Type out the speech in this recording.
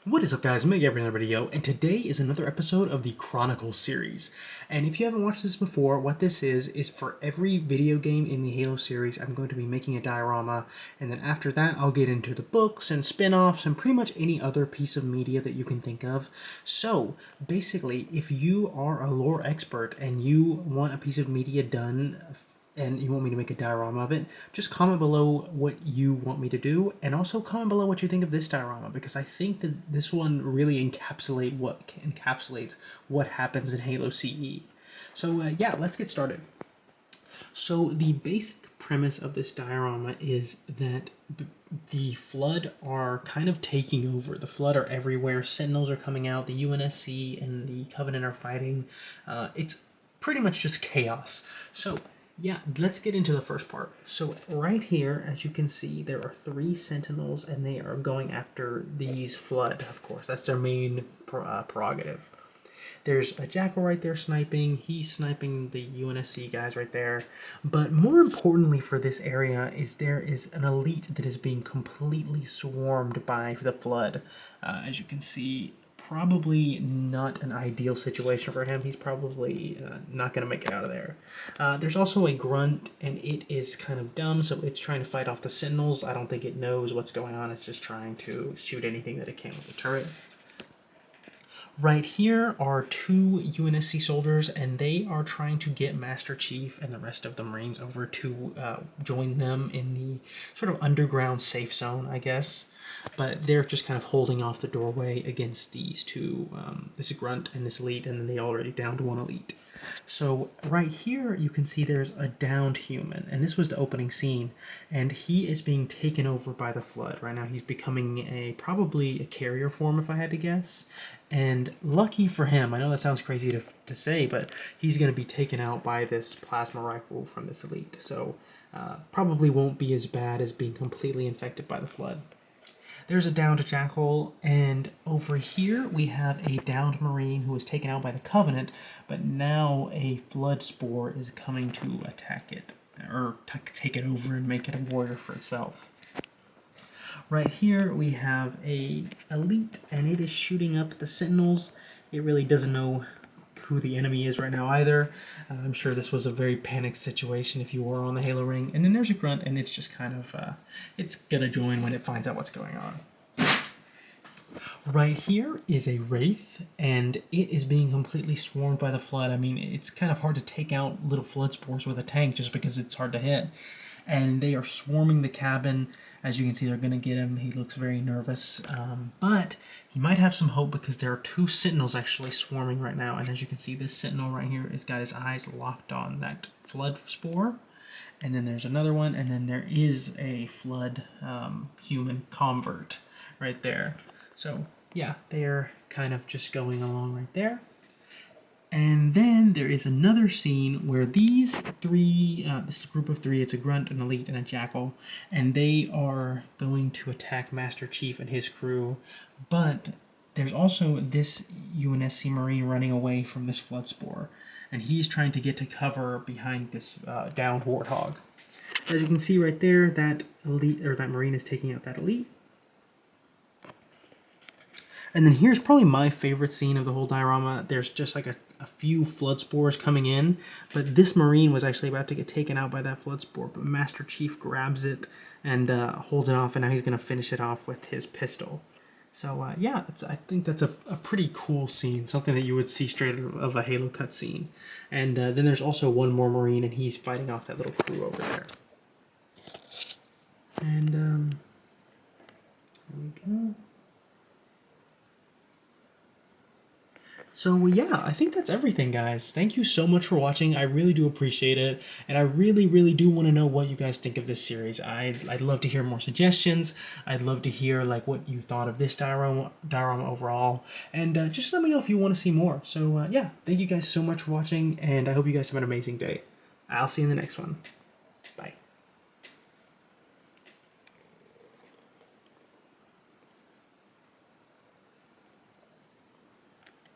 What is up, guys? Meg every another video, and today is another episode of the Chronicles series. And if you haven't watched this before, what this is for every video game in the Halo series, I'm going to be making a diorama, and then after that, I'll get into the books and spin-offs and pretty much any other piece of media that you can think of. So, basically, if you are a lore expert and you want a piece of media done and you want me to make a diorama of it, just comment below what you want me to do, and also comment below what you think of this diorama, because I think that this one really encapsulates what happens in Halo CE. So yeah, let's get started. So the basic premise of this diorama is that the Flood are kind of taking over. The Flood are everywhere. Sentinels are coming out. The UNSC and the Covenant are fighting. It's pretty much just chaos. So yeah, let's get into the first part. So right here, as you can see, there are 3 Sentinels, and they are going after these Flood, of course. That's their main prerogative. There's a Jackal right there sniping. He's sniping the UNSC guys right there. But more importantly for this area is there is an elite that is being completely swarmed by the Flood. As you can see, probably not an ideal situation for him. He's probably not going to make it out of there. There's also a Grunt, and it is kind of dumb, so it's trying to fight off the Sentinels. I don't think it knows what's going on. It's just trying to shoot anything that it can with the turret. Right here are 2 UNSC soldiers, and they are trying to get Master Chief and the rest of the Marines over to join them in the sort of underground safe zone, I guess. But they're just kind of holding off the doorway against these 2, this Grunt and this elite, and then they already downed 1 elite. So right here you can see there's a downed human, and this was the opening scene, and he is being taken over by the Flood. Right now he's becoming probably a carrier form, if I had to guess, and lucky for him, I know that sounds crazy to say, but he's going to be taken out by this plasma rifle from this elite, so probably won't be as bad as being completely infected by the Flood. There's a downed Jackal, and over here we have a downed Marine who was taken out by the Covenant, but now a Flood Spore is coming to attack it, or take it over and make it a warrior for itself. Right here we have a elite, and it is shooting up the Sentinels. It really doesn't know who the enemy is right now either. I'm sure this was a very panicked situation if you were on the Halo ring. And then there's a Grunt, and it's just kind of, it's gonna join when it finds out what's going on. Right here is a Wraith, and it is being completely swarmed by the Flood. I mean, it's kind of hard to take out little Flood spores with a tank just because it's hard to hit. And they are swarming the cabin. As you can see, they're going to get him. He looks very nervous, but he might have some hope because there are 2 Sentinels actually swarming right now. And as you can see, this Sentinel right here has got his eyes locked on that Flood spore. And then there's another one, and then there is a Flood human convert right there. So yeah, they are kind of just going along right there. And then there is another scene where these 3, this group of 3, it's a Grunt, an Elite, and a Jackal, and they are going to attack Master Chief and his crew, but there's also this UNSC Marine running away from this Flood Spore, and he's trying to get to cover behind this downed Warthog. As you can see right there, that Elite, or that Marine is taking out that Elite. And then here's probably my favorite scene of the whole diorama. There's just like a few Flood Spores coming in, but this Marine was actually about to get taken out by that Flood Spore, but Master Chief grabs it and holds it off, and now he's going to finish it off with his pistol. So yeah, I think that's a pretty cool scene, something that you would see straight out of a Halo cutscene. And then there's also one more Marine, and he's fighting off that little crew over there. And there we go. So yeah, I think that's everything, guys. Thank you so much for watching. I really do appreciate it, and I really, really do want to know what you guys think of this series. I'd love to hear more suggestions. I'd love to hear like what you thought of this diorama overall, and just let me know if you want to see more. So yeah, thank you guys so much for watching, and I hope you guys have an amazing day. I'll see you in the next one.